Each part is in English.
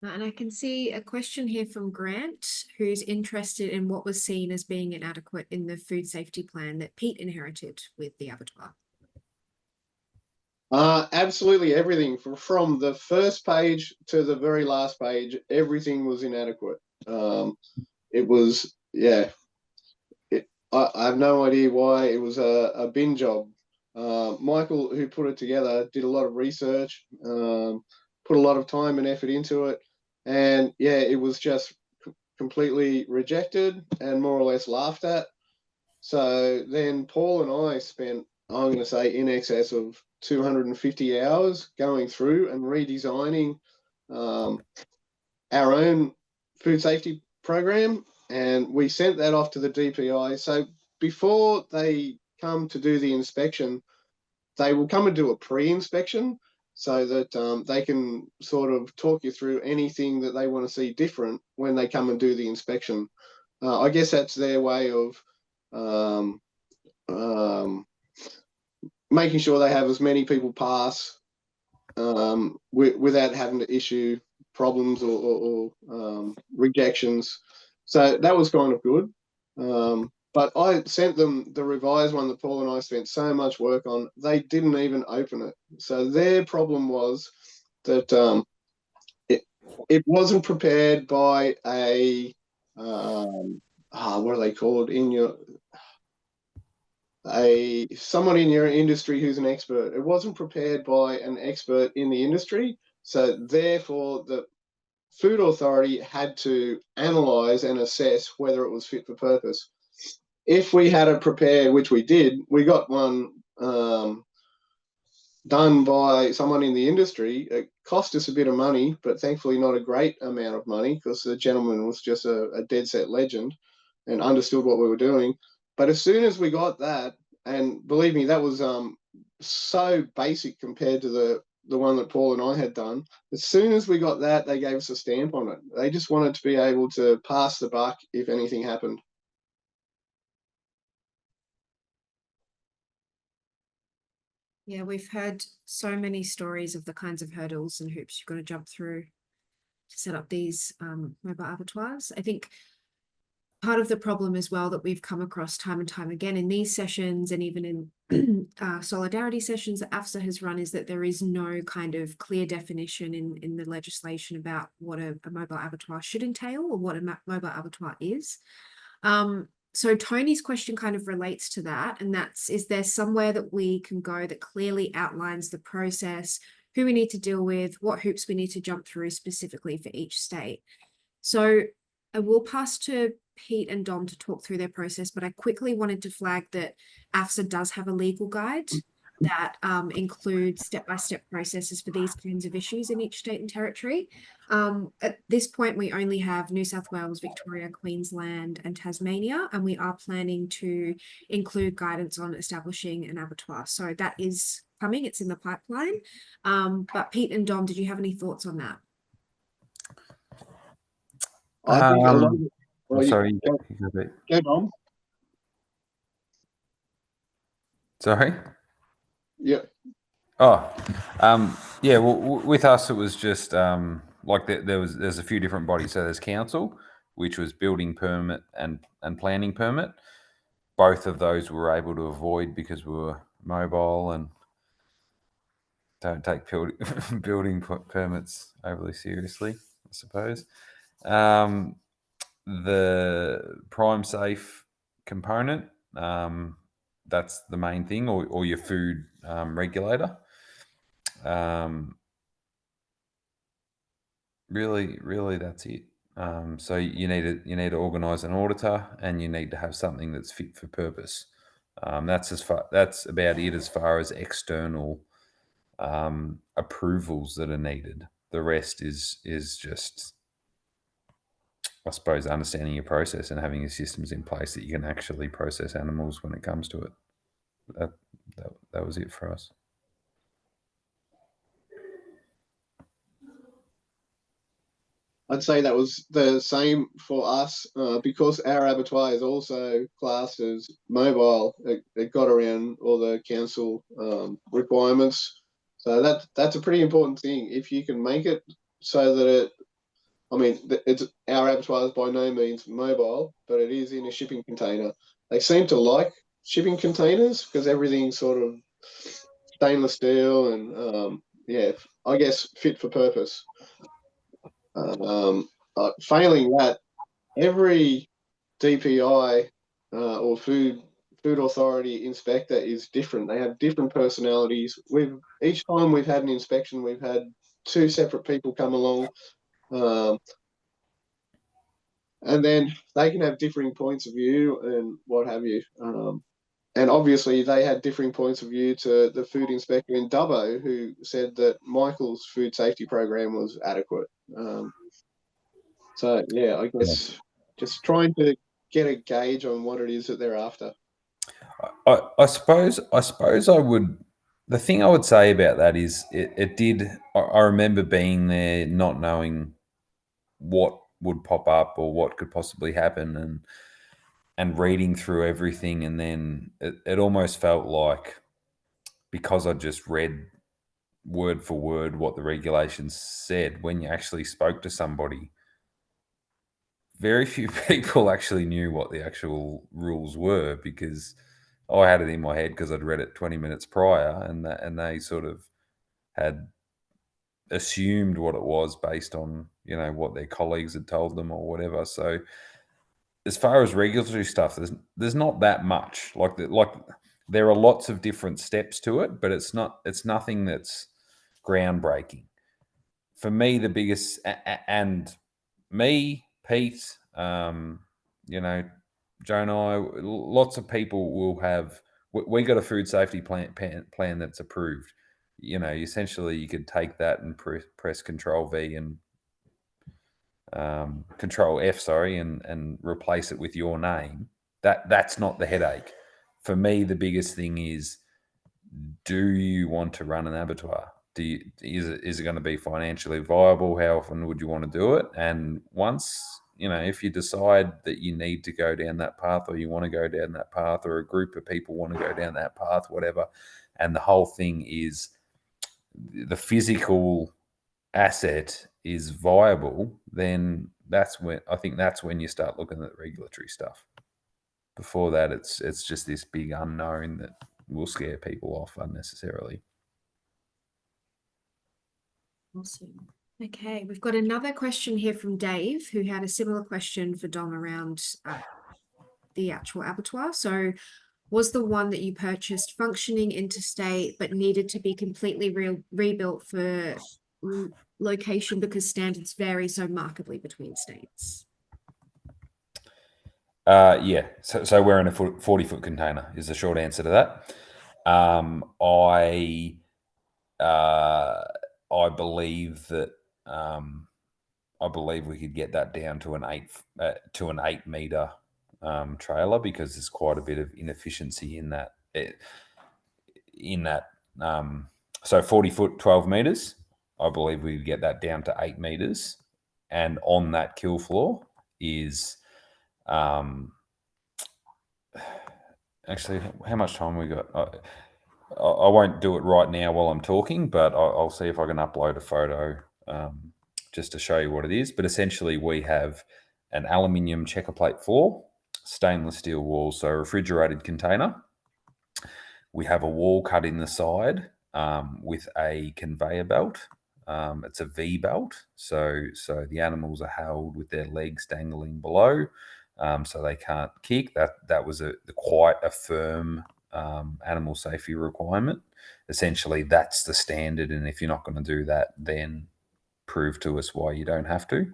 And I can see a question here from Grant, who's interested in what was seen as being inadequate in the food safety plan that Pete inherited with the abattoir. Absolutely everything from the first page to the very last page, everything was inadequate. It was, yeah. I have no idea why it was a bin job. Michael, who put it together, did a lot of research, put a lot of time and effort into it, and yeah, it was just completely rejected and more or less laughed at. So then Paul and I spent, I'm going to say, in excess of 250 hours going through and redesigning um, our own food safety program, and we sent that off to the DPI. So before they come to do the inspection, they will come and do a pre-inspection so that they can sort of talk you through anything that they want to see different when they come and do the inspection. I guess that's their way of um, um, making sure they have as many people pass without having to issue problems or rejections. So that was kind of good. But I sent them the revised one that Paul and I spent so much work on. They didn't even open it. So their problem was that it wasn't prepared by a what are they called in your someone in your industry who's an expert. It wasn't prepared by an expert in the industry, so therefore the food authority had to analyze and assess whether it was fit for purpose. If we had it prepared, which we did, we got one done by someone in the industry. It cost us a bit of money, but thankfully not a great amount of money because the gentleman was just a dead set legend and understood what we were doing. But as soon as we got that, and believe me, that was so basic compared to the one that Paul and I had done. As soon as we got that, they gave us a stamp on it. They just wanted to be able to pass the buck if anything happened. Yeah, we've heard so many stories of the kinds of hurdles and hoops you've got to jump through to set up these mobile abattoirs. I think part of the problem as well that we've come across time and time again in these sessions and even in solidarity sessions that AFSA has run is that there is no kind of clear definition in the legislation about what a mobile abattoir should entail or what a mobile abattoir is. So Tony's question kind of relates to that, and that's, is there somewhere that we can go that clearly outlines the process, who we need to deal with, what hoops we need to jump through specifically for each state? So I will pass to Pete and Dom to talk through their process, but I quickly wanted to flag that AFSA does have a legal guide that includes step-by-step processes for these kinds of issues in each state and territory. At this point, we only have New South Wales, Victoria, Queensland, and Tasmania, and we are planning to include guidance on establishing an abattoir. So that is coming, it's in the pipeline. But Pete and Dom, did you have any thoughts on that? I think a lot of it, I'm sorry. go Dom. Sorry. Yeah. Oh, yeah. Well, with us, it was just like there's a few different bodies. So there's council, which was building permit and planning permit. Both of those we were able to avoid because we were mobile and don't take building permits overly seriously, I suppose. The prime safe component, that's the main thing, or your food regulator. Really, that's it. So you need to organise an auditor, and you need to have something that's fit for purpose. That's about it as far as external approvals that are needed. The rest is just, I suppose, understanding your process and having your systems in place that you can actually process animals when it comes to it. That was it for us. I'd say that was the same for us because our abattoir is also classed as mobile. It got around all the council requirements, so that's a pretty important thing. If you can make it so that it I mean, it's our abattoir is by no means mobile, but it is in a shipping container. They seem to like shipping containers because everything's sort of stainless steel and yeah, I guess fit for purpose. Failing that, every DPI or food authority inspector is different. They have different personalities. Each time we've had an inspection, we've had two separate people come along, and then they can have differing points of view and what have you. And obviously, they had differing points of view to the food inspector in Dubbo, who said that Michael's food safety program was adequate. So yeah, I guess just trying to get a gauge on what it is that they're after. I suppose I would. The thing I would say about that is it did. I remember being there, not knowing what would pop up or what could possibly happen, and reading through everything, and then it almost felt like, because I just read word for word what the regulations said, when you actually spoke to somebody, very few people actually knew what the actual rules were, because I had it in my head because I'd read it 20 minutes prior, and they sort of had assumed what it was based on, you know, what their colleagues had told them or whatever. So as far as regulatory stuff, there's not that much. Like there are lots of different steps to it, but it's nothing that's groundbreaking. For me, the biggest and me, Pete, you know, Joe and I, lots of people will have. We got a food safety plan that's approved. You know, essentially, you could take that and press Control V and Control F, sorry, and replace it with your name. That's not the headache. For me, the biggest thing is, do you want to run an abattoir? Is it going to be financially viable? How often would you want to do it? And once, you know, if you decide that you need to go down that path, or you want to go down that path, or a group of people want to go down that path, whatever, and the whole thing is the physical asset is viable, then that's when you start looking at regulatory stuff. Before that, it's just this big unknown that will scare people off unnecessarily. Awesome. Okay, we've got another question here from Dave, who had a similar question for Dom around the actual abattoir. So, was the one that you purchased functioning interstate but needed to be completely rebuilt for location because standards vary so markedly between states? Yeah. So we're in a 40-foot container is the short answer to that. I believe that I believe we could get that down to an 8 meter trailer, because there's quite a bit of inefficiency in that. So 40 foot, 12 meters. I believe we could get that down to 8 meters, and on that kill floor is actually, how much time we got? I won't do it right now while I'm talking, but I'll see if I can upload a photo just to show you what it is. But essentially, we have an aluminium checker plate floor, stainless steel walls, so refrigerated container. We have a wall cut in the side with a conveyor belt. It's a V belt, so the animals are held with their legs dangling below, so they can't kick. That was quite a firm animal safety requirement. Essentially, that's the standard, and if you're not going to do that, then prove to us why you don't have to.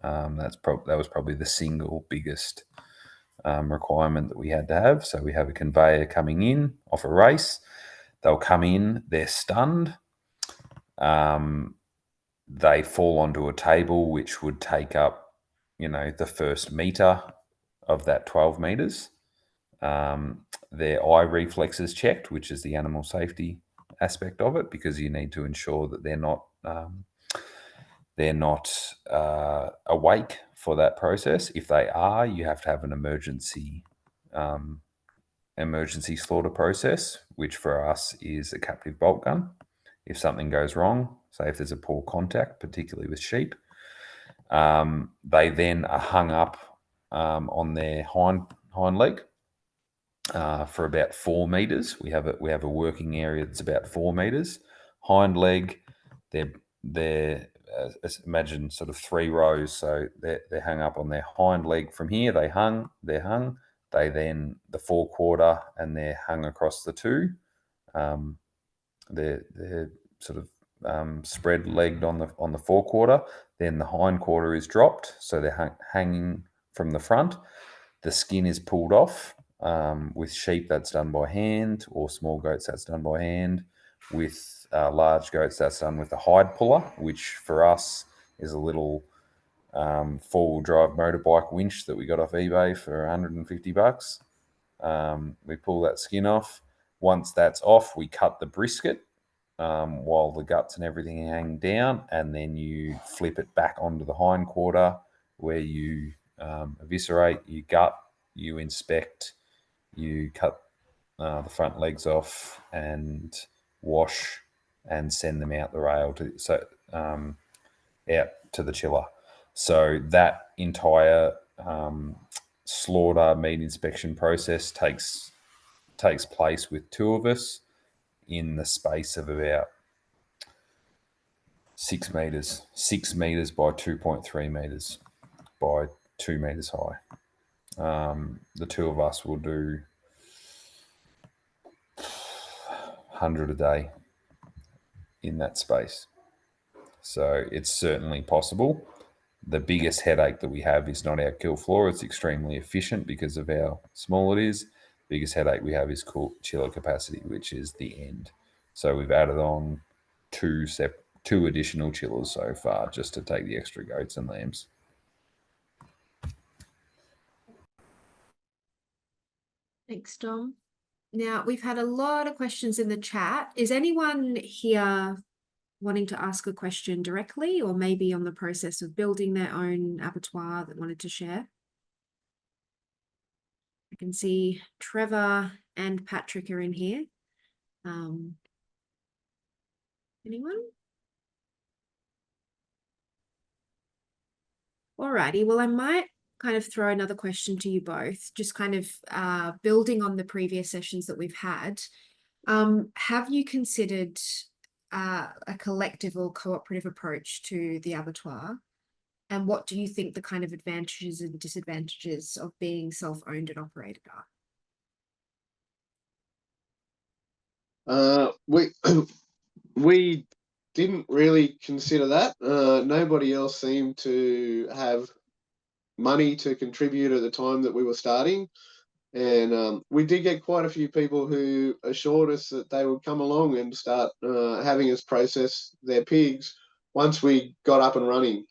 That was probably the single biggest requirement that we had to have. So we have a conveyor coming in off a race. They'll come in, they're stunned. They fall onto a table, which would take up, the first meter of that 12 meters. Their eye reflexes checked, which is the animal safety aspect of it, because you need to ensure that they're not awake for that process. If they are, you have to have an emergency slaughter process, which for us is a captive bolt gun. If something goes wrong, say if there's a poor contact, particularly with sheep, They then are hung up on their hind leg for about 4 meters. We have a working area that's about 4 meters. Hind leg, they're imagine sort of 3 rows, so they're hung up on their hind leg from here. They're hung. They then the forequarter, and they're hung across the two. They're sort of spread-legged on the forequarter. Then the hind quarter is dropped, so they're hanging from the front. The skin is pulled off. With sheep, that's done by hand, or small goats, that's done by hand. With large goats, that's done with a hide puller, which for us is a little four-wheel drive motorbike winch that we got off eBay for $150. We pull that skin off. Once that's off, we cut the brisket while the guts and everything hang down, and then you flip it back onto the hind quarter, where you eviscerate, you gut, you inspect, you cut the front legs off and wash and send them out the rail out to the chiller. So that entire slaughter meat inspection process takes place with 2 of us in the space of about 6 meters by 2.3 meters by 2 meters high. The 2 of us will do 100 a day in that space. So it's certainly possible. The biggest headache that we have is not our kill floor. It's extremely efficient because of how small it is. Biggest headache we have is chiller capacity, which is the end. So we've added on 2 additional chillers so far, just to take the extra goats and lambs. Thanks, Dom. Now, we've had a lot of questions in the chat. Is anyone here wanting to ask a question directly, or maybe on the process of building their own abattoir that wanted to share? I can see Trevor and Patrick are in here. Anyone? Alrighty, well, I might kind of throw another question to you both, just kind of building on the previous sessions that we've had. Have you considered a collective or cooperative approach to the abattoir? And what do you think the kind of advantages and disadvantages of being self-owned and operated are? We didn't really consider that. Nobody else seemed to have money to contribute at the time that we were starting. And we did get quite a few people who assured us that they would come along and start having us process their pigs once we got up and running.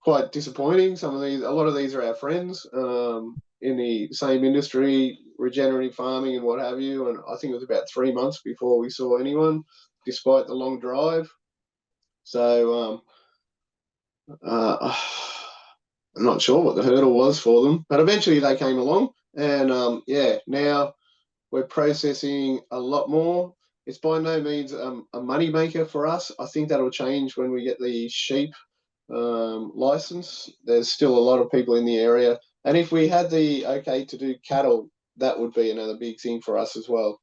Quite disappointing. A lot of these are our friends in the same industry, regenerative farming and what have you. And I think it was about 3 months before we saw anyone, despite the long drive. So I'm not sure what the hurdle was for them, but eventually they came along. And yeah, now we're processing a lot more. It's by no means a money maker for us. I think that'll change when we get the sheep license. There's still a lot of people in the area, and if we had the okay to do cattle, that would be another big thing for us as well.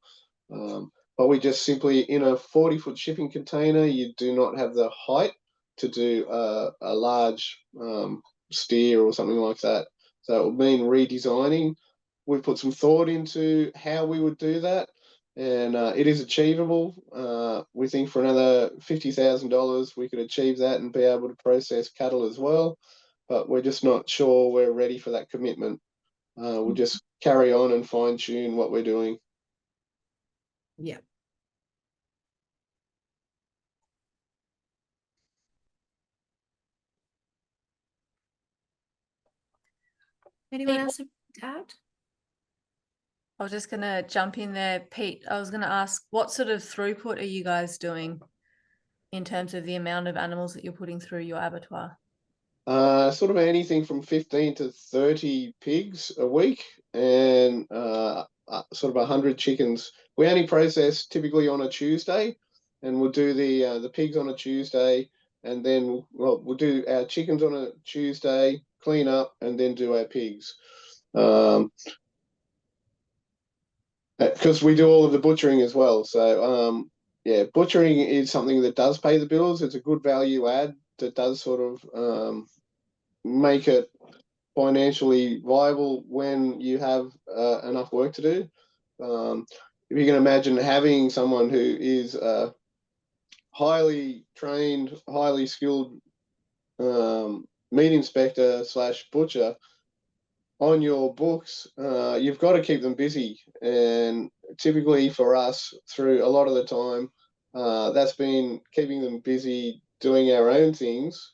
But we just simply, in a 40-foot shipping container, you do not have the height to do a large steer or something like that. So it would mean redesigning. We've put some thought into how we would do that, and it is achievable. We think for another $50,000 we could achieve that and be able to process cattle as well, but we're just not sure we're ready for that commitment. We'll just carry on and fine tune what we're doing. Yeah. Anyone else to add? I was just going to jump in there, Pete. I was going to ask, what sort of throughput are you guys doing in terms of the amount of animals that you're putting through your abattoir? Sort of anything from 15 to 30 pigs a week, and sort of 100 chickens. We only process typically on a Tuesday, and we'll do the pigs on a Tuesday, and then we'll do our chickens on a Tuesday, clean up, and then do our pigs. Because we do all of the butchering as well. So yeah, butchering is something that does pay the bills. It's a good value add that does sort of make it financially viable when you have enough work to do. If you can imagine having someone who is highly trained, highly skilled meat inspector / butcher on your books, you've got to keep them busy. And typically for us, through a lot of the time, that's been keeping them busy doing our own things,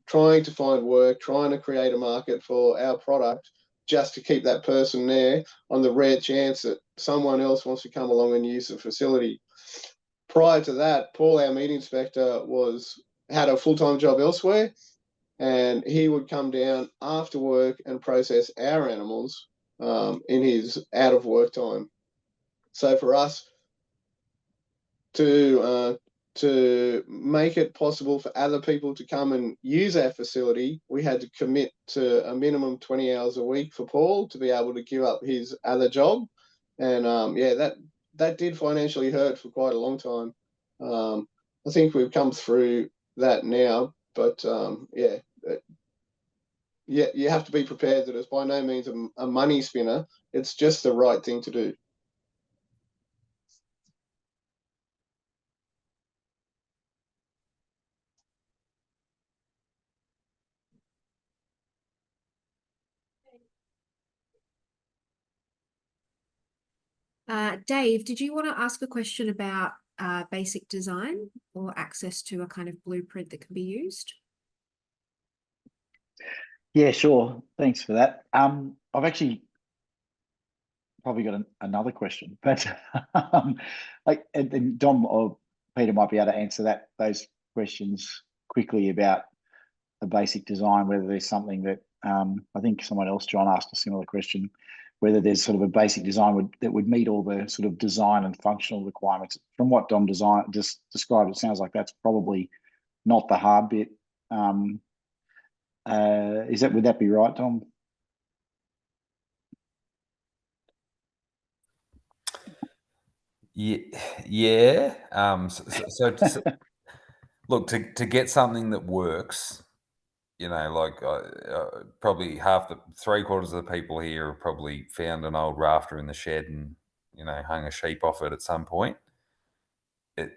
trying to find work, trying to create a market for our product, just to keep that person there on the rare chance that someone else wants to come along and use the facility. Prior to that, Paul, our meat inspector, had a full-time job elsewhere, and he would come down after work and process our animals in his out of work time. So for us to make it possible for other people to come and use our facility, we had to commit to a minimum 20 hours a week for Paul to be able to give up his other job. And yeah, that did financially hurt for quite a long time. I think we've come through that now, but yeah, you have to be prepared that it's by no means a money spinner. It's just the right thing to do. Dave, did you want to ask a question about basic design or access to a kind of blueprint that can be used? Yeah, sure. Thanks for that. I've actually probably got another question, but like, and Dom or Peter might be able to answer those questions quickly about the basic design, whether there's something that I think someone else, John, asked a similar question, whether there's sort of a basic design that would meet all the sort of design and functional requirements. From what Dom just described, it sounds like that's probably not the hard bit. Would that be right, Dom? Yeah. Look, to get something that works, you know, like probably three-quarters of the people here have probably found an old rafter in the shed and, you know, hung a sheep off it at some point.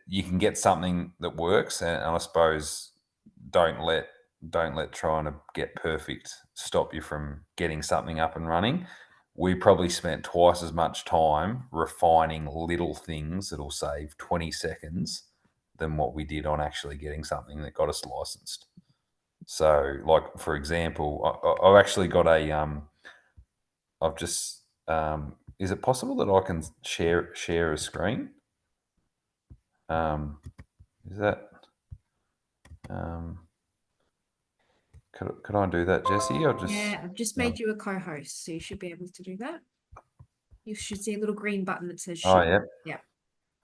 You can get something that works, and I suppose don't let trying to get perfect stop you from getting something up and running. We probably spent twice as much time refining little things that'll save 20 seconds than what we did on actually getting something that got us licensed. So, like, for example, I've actually got I've just, is it possible that I can share a screen? Is that, could I do that, Jesse? Yeah, I've just made you a co-host, so you should be able to do that. You should see a little green button that says Oh, share. yeah.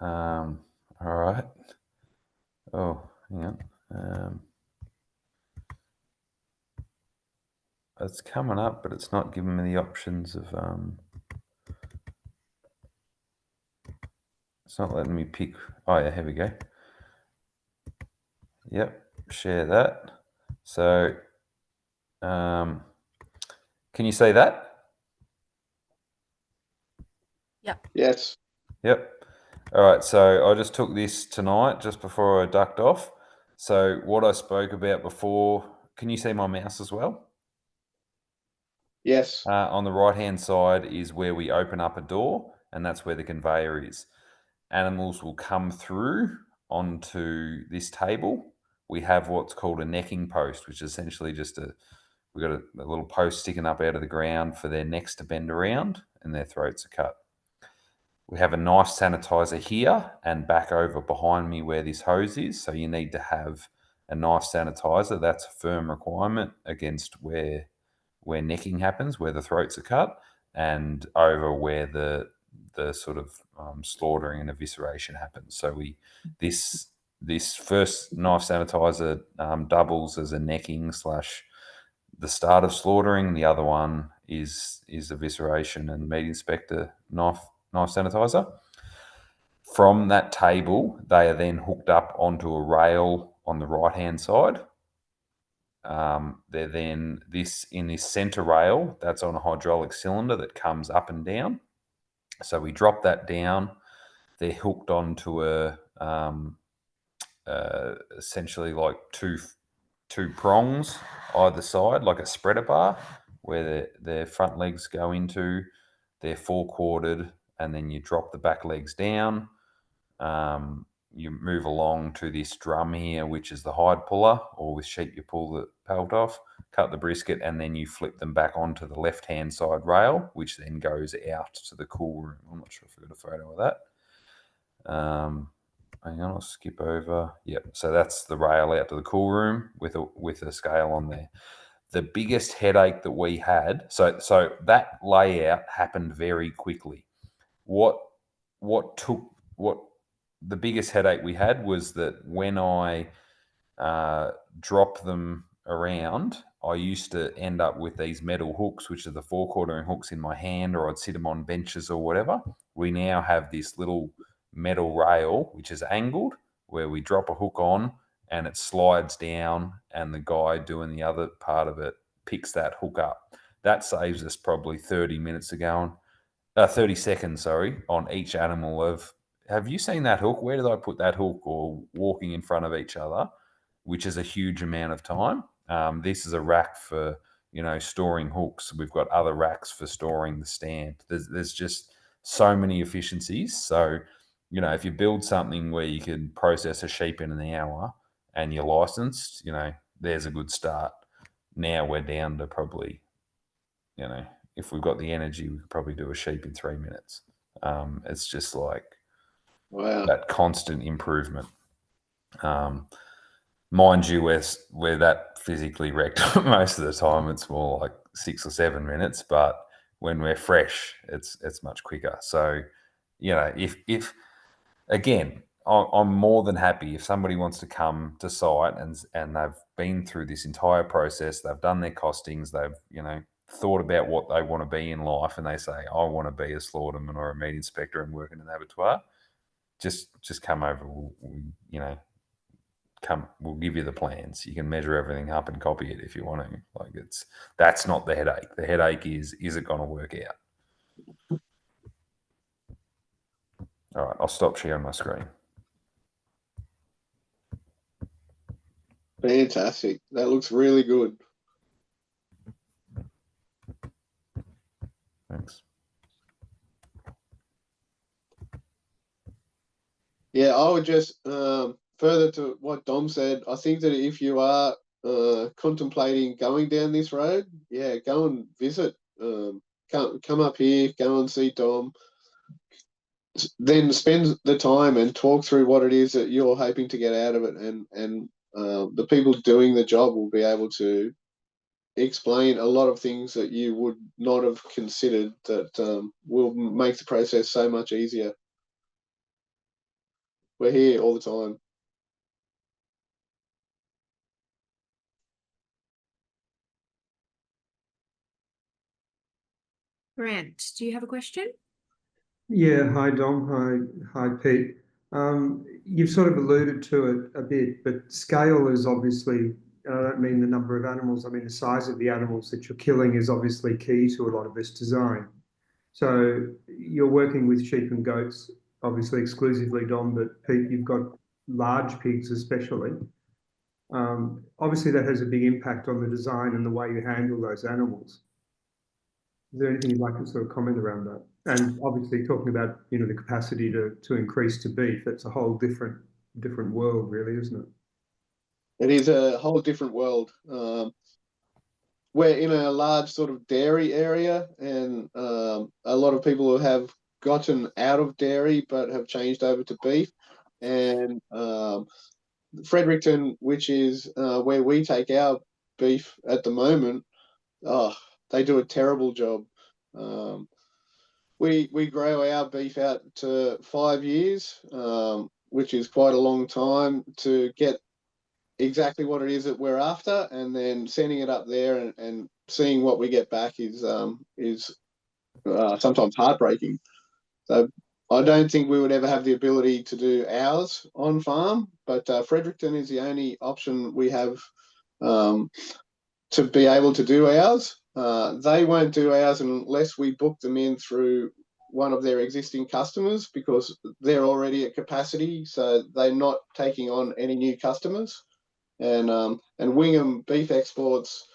Yeah. All right. Oh, hang on. It's coming up, but it's not giving me the options of, it's not letting me pick. Oh yeah, here we go. Yep, share that. So, can you see that? Yep. Yes. Yep. All right, so I just took this tonight just before I ducked off. So what I spoke about before, can you see my mouse as well? Yes. On the right-hand side is where we open up a door, and that's where the conveyor is. Animals will come through onto this table. We have what's called a necking post, which is essentially just we've got a little post sticking up out of the ground for their necks to bend around and their throats are cut. We have a knife sanitizer here and back over behind me where this hose is. So you need to have a knife sanitizer. That's a firm requirement against where necking happens, where the throats are cut, and over where the sort of slaughtering and evisceration happens. So this this first knife sanitizer doubles as a necking / the start of slaughtering. The other one is evisceration and meat inspector knife sanitizer. From that table, they are then hooked up onto a rail on the right-hand side. They're then in this center rail that's on a hydraulic cylinder that comes up and down. So we drop that down. They're hooked onto essentially like two prongs either side, like a spreader bar, where their front legs go into. They're four-quartered, and then you drop the back legs down. You move along to this drum here, which is the hide puller, or with sheep you pull the pelt off, cut the brisket, and then you flip them back onto the left-hand side rail, which then goes out to the cool room. I'm not sure if I got a photo of that. Hang on, I'll skip over. Yep, so that's the rail out to the cool room with a scale on there. The biggest headache that we had, so that layout happened very quickly. What the biggest headache we had was that when I drop them around, I used to end up with these metal hooks, which are the 4-quartering hooks in my hand, or I'd sit them on benches or whatever. We now have this little metal rail, which is angled, where we drop a hook on and it slides down, and the guy doing the other part of it picks that hook up. That saves us probably 30 seconds, on each animal of, have you seen that hook? Where did I put that hook? Or walking in front of each other, which is a huge amount of time. This is a rack for, storing hooks. We've got other racks for storing the stamp. There's just so many efficiencies. So, if you build something where you can process a sheep in an hour and you're licensed, there's a good start. Now we're down to probably, if we've got the energy, we could probably do a sheep in 3 minutes. It's just like that constant improvement. Mind you, we're that physically wrecked most of the time. It's more like 6 or 7 minutes, but when we're fresh, it's much quicker. So, if again, I'm more than happy if somebody wants to come to site and they've been through this entire process, they've done their costings, they've thought about what they want to be in life, and they say, I want to be a slaughterman or a meat inspector and work in an abattoir. Just come over. We'll give you the plans. You can measure everything up and copy it if you want to. That's not the headache. The headache is it going to work out? All right, I'll stop sharing my screen. Fantastic. That looks really good. Thanks. Yeah, I would just further to what Dom said, I think that if you are contemplating going down this road, go and visit. Come up here, go and see Dom. Then spend the time and talk through what it is that you're hoping to get out of it, and the people doing the job will be able to explain a lot of things that you would not have considered that will make the process so much easier. We're here all the time. Grant, do you have a question? Yeah, hi Dom, hi Pete. You've sort of alluded to it a bit, but scale is obviously, I don't mean the number of animals, I mean the size of the animals that you're killing is obviously key to a lot of this design. So you're working with sheep and goats, obviously exclusively, Dom, but Pete, you've got large pigs especially. Obviously that has a big impact on the design and the way you handle those animals. Is there anything you'd like to sort of comment around that? And obviously talking about, the capacity to increase to beef, that's a whole different world really, isn't it? It is a whole different world. We're in a large sort of dairy area, and a lot of people who have gotten out of dairy but have changed over to beef. And Fredericton, which is where we take our beef at the moment, they do a terrible job. We grow our beef out to 5 years. which is quite a long time to get exactly what it is that we're after, and then sending it up there and seeing what we get back is sometimes heartbreaking. So I don't think we would ever have the ability to do ours on farm, but Fredericton is the only option we have to be able to do ours. They won't do ours unless we book them in through one of their existing customers, because they're already at capacity, so they're not taking on any new customers. And Wingham Beef Exports,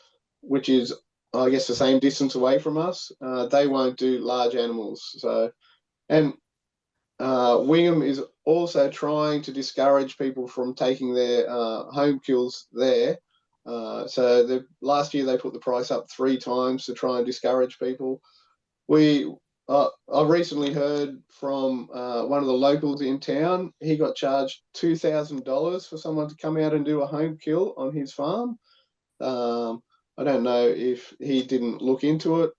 which is, I guess, the same distance away from us, they won't do large animals. So, and Wingham is also trying to discourage people from taking their home kills there. So last year they put the price up 3 times to try and discourage people. I recently heard from one of the locals in town. He got charged $2,000 for someone to come out and do a home kill on his farm. I don't know if he didn't look into it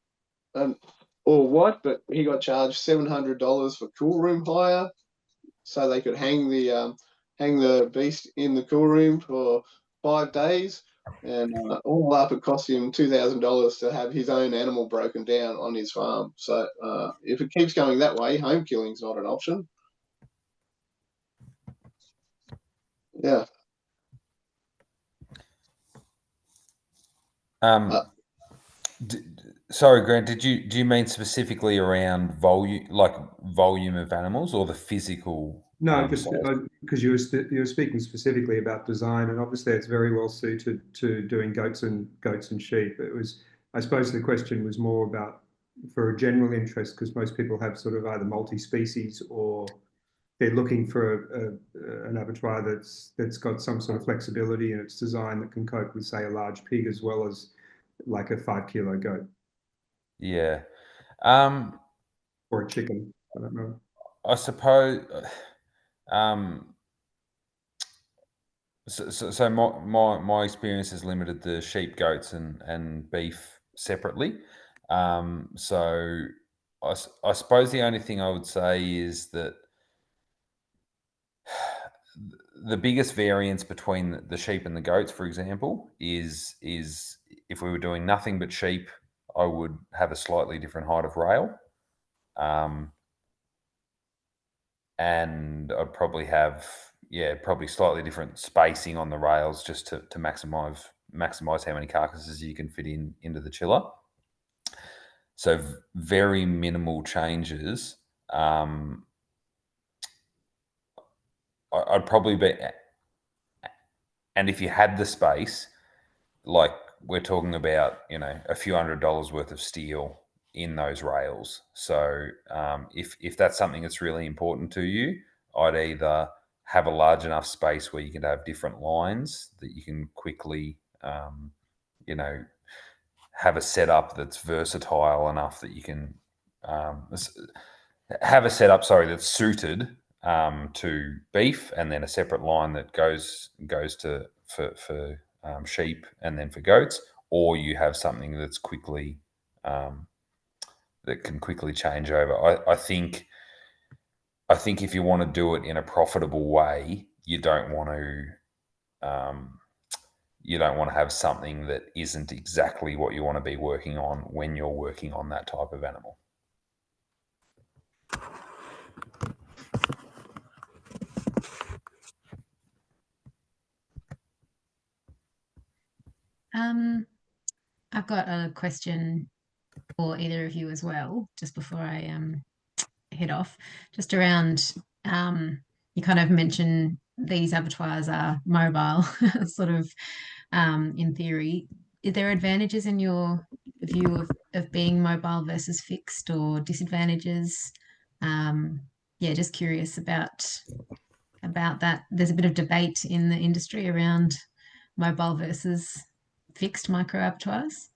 or what, but he got charged $700 for cool room hire, so they could hang the beast in the cool room for 5 days. And all up, it cost him $2,000 to have his own animal broken down on his farm. So if it keeps going that way, home killing's not an option. Yeah. Sorry, Grant. Do you mean specifically around volume of animals, or the physical? No, just because you were speaking specifically about design, and obviously it's very well suited to doing goats and sheep. It was, I suppose, the question was more about for a general interest, because most people have sort of either multi-species or they're looking for an abattoir that's got some sort of flexibility in its design that can cope with, say, a large pig as well as like a 5-kilo goat. Yeah. Or a chicken. I don't know. I suppose. So my experience has limited to sheep, goats, and beef separately. So I suppose the only thing I would say is that the biggest variance between the sheep and the goats, for example, is if we were doing nothing but sheep, I would have a slightly different height of rail. And I'd probably have, probably slightly different spacing on the rails, just to maximize how many carcasses you can fit into the chiller. So very minimal changes. I'd probably be, and if you had the space, like we're talking about, a few $100s worth of steel in those rails. So if that's something that's really important to you, I'd either have a large enough space where you can have different lines that you can quickly, have a setup that's versatile enough that you can have a setup, that's suited to beef, and then a separate line that goes to for sheep, and then for goats, or you have something that's quickly that can quickly change over. I think if you want to do it in a profitable way, you don't want to have something that isn't exactly what you want to be working on when you're working on that type of animal. I've got a question for either of you as well, just before I head off, just around, you kind of mentioned these abattoirs are mobile, sort of, in theory. Are there advantages in your view of being mobile versus fixed, or disadvantages? Just curious about that. There's a bit of debate in the industry around mobile versus fixed micro abattoirs.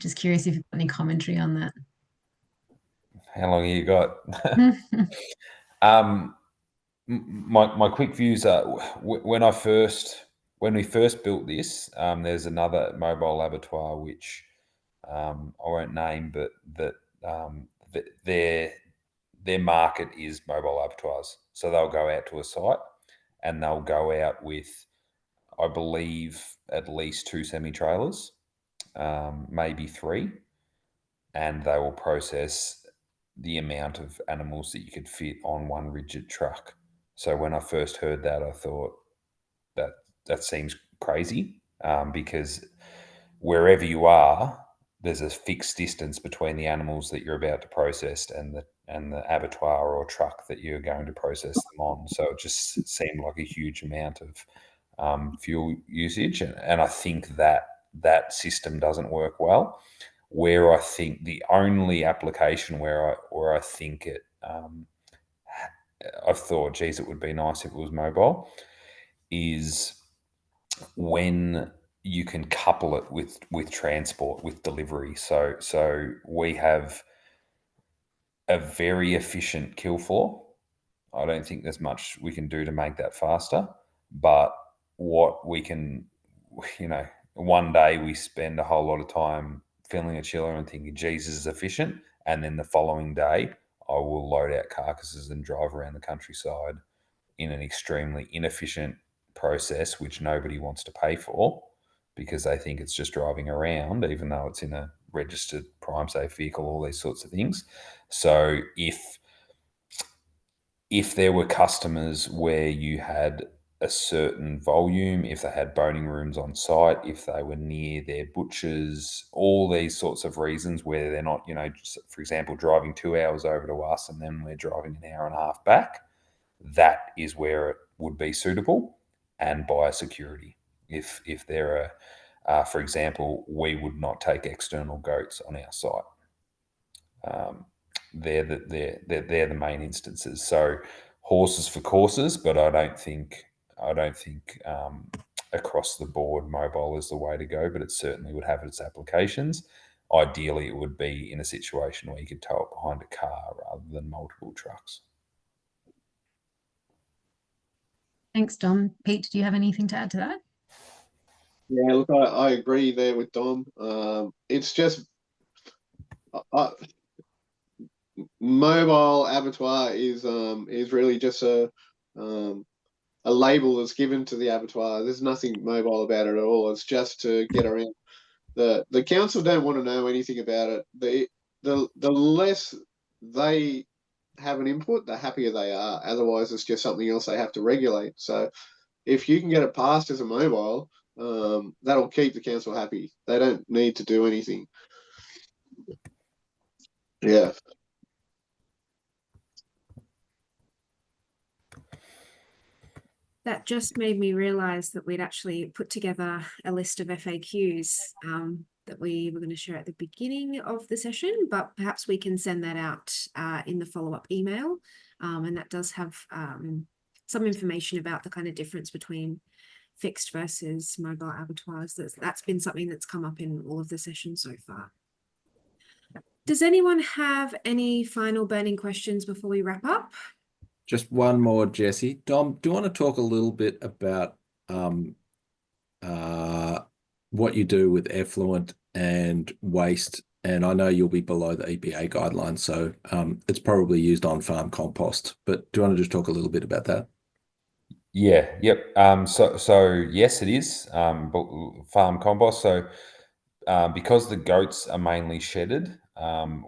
Just curious if you've got any commentary on that. How long have you got? My quick views are, when we first built this, there's another mobile abattoir which I won't name, but that their market is mobile abattoirs. So they'll go out to a site and they'll go out with, I believe, at least 2 semi-trailers, maybe 3, and they will process the amount of animals that you could fit on one rigid truck. So when I first heard that, I thought that seems crazy, because wherever you are, there's a fixed distance between the animals that you're about to process and the abattoir or truck that you're going to process them on. So it just seemed like a huge amount of fuel usage, and I think that system doesn't work well. Where I think the only application where I think it, I've thought, geez, it would be nice if it was mobile, is when you can couple it with transport, with delivery. So we have a very efficient kill floor. I don't think there's much we can do to make that faster, but what we can, one day we spend a whole lot of time filling a chiller and thinking, geez, this is efficient. And then the following day, I will load out carcasses and drive around the countryside in an extremely inefficient process, which nobody wants to pay for because they think it's just driving around, even though it's in a registered prime safe vehicle, all these sorts of things. So if there were customers where you had a certain volume, if they had boning rooms on site, if they were near their butchers, all these sorts of reasons where they're not, for example, driving 2 hours over to us and then we're driving an hour and a half back, that is where it would be suitable, and biosecurity. If there are, for example, we would not take external goats on our site. They're the main instances. So horses for courses, but I don't think across the board mobile is the way to go. But it certainly would have its applications. Ideally, it would be in a situation where you could tow it behind a car rather than multiple trucks. Thanks, Dom. Pete, do you have anything to add to that? Yeah, look, I agree there with Dom. It's just mobile abattoir is really just a label that's given to the abattoir. There's nothing mobile about it at all. It's just to get around. The council don't want to know anything about it. The less they have an input, the happier they are. Otherwise, it's just something else they have to regulate. So if you can get it passed as a mobile, that'll keep the council happy. They don't need to do anything. Yeah. That just made me realise that we'd actually put together a list of FAQs that we were going to share at the beginning of the session, but perhaps we can send that out in the follow-up email. And that does have some information about the kind of difference between fixed versus mobile abattoirs. That's been something that's come up in all of the sessions so far. Does anyone have any final burning questions before we wrap up? Just one more, Jesse. Dom, do you want to talk a little bit about what you do with effluent and waste? And I know you'll be below the EPA guidelines, so it's probably used on farm compost. But do you want to just talk a little bit about that? Yeah. Yep. So yes, it is farm compost. So because the goats are mainly shedded,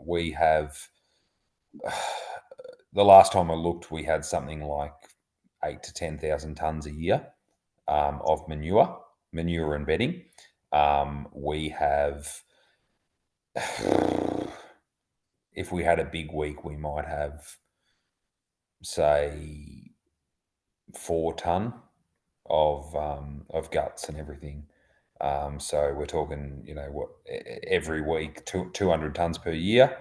we have. The last time I looked, we had something like 8,000 to 10,000 tons a year of manure and bedding. We have, if we had a big week, we might have, say, 4 ton of guts and everything. So we're talking, every week 200 tons per year.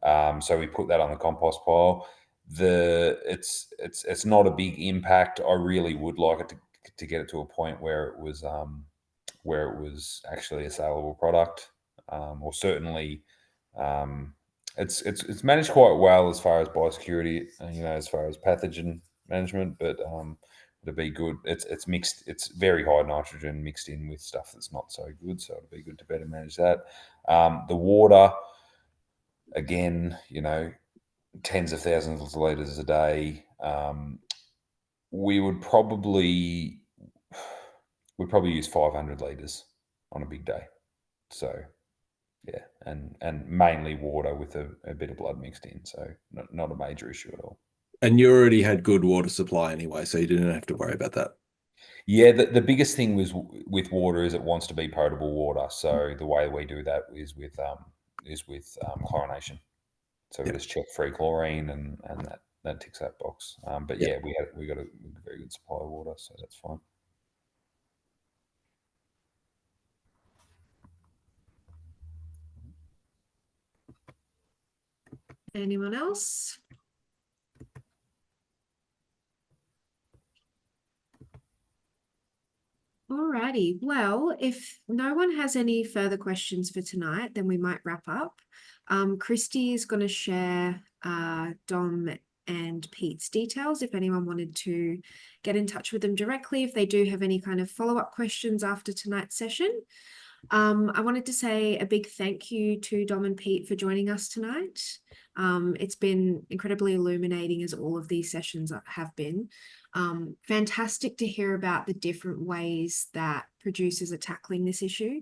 So we put that on the compost pile. It's not a big impact. I really would like it to get it to a point where it was actually a saleable product, or certainly it's managed quite well as far as biosecurity, as far as pathogen management, but it'd be good. It's mixed. It's very high nitrogen mixed in with stuff that's not so good, so it'd be good to better manage that. The water, again, tens of thousands of litres a day. we would probably use 500 litres on a big day. So yeah, and mainly water with a bit of blood mixed in. So not a major issue at all. And you already had good water supply anyway, so you didn't have to worry about that. Yeah, the biggest thing was with water is it wants to be potable water. So the way we do that is with chlorination. So we just check free chlorine, and that ticks that box. But yeah, we got a very good supply of water, so that's fine. Anyone else? Alrighty, well, if no one has any further questions for tonight, then we might wrap up. Christy is going to share Dom and Pete's details if anyone wanted to get in touch with them directly, if they do have any kind of follow-up questions after tonight's session. I wanted to say a big thank you to Dom and Pete for joining us tonight. It's been incredibly illuminating, as all of these sessions have been. Fantastic to hear about the different ways that producers are tackling this issue.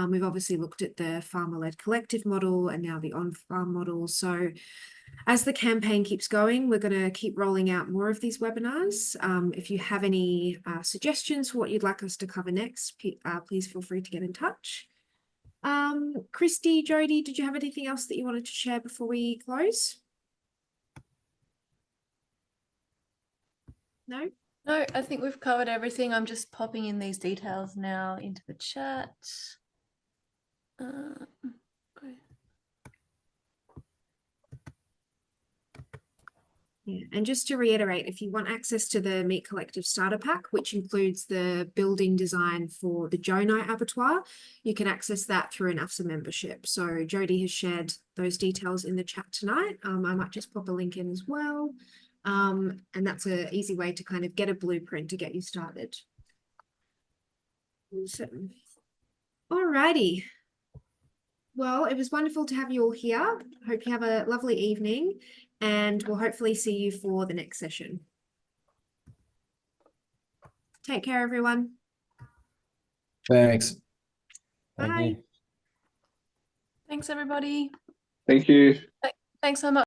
We've obviously looked at the farmer-led collective model and now the on-farm model. So as the campaign keeps going, we're going to keep rolling out more of these webinars. If you have any suggestions for what you'd like us to cover next, please feel free to get in touch. Christy, Jody, did you have anything else that you wanted to share before we close? No? No, I think we've covered everything. I'm just popping in these details now into the chat. Okay. Yeah, and just to reiterate, if you want access to the Meat Collective Starter Pack, which includes the building design for the Jonai Abattoir, you can access that through an AFSA membership. So Jody has shared those details in the chat tonight. I might just pop a link in as well. And that's an easy way to kind of get a blueprint to get you started. Awesome. Alrighty. Well, it was wonderful to have you all here. Hope you have a lovely evening, and we'll hopefully see you for the next session. Take care, everyone. Thanks. Bye. Thank you. Thanks, everybody. Thank you. Thanks so much.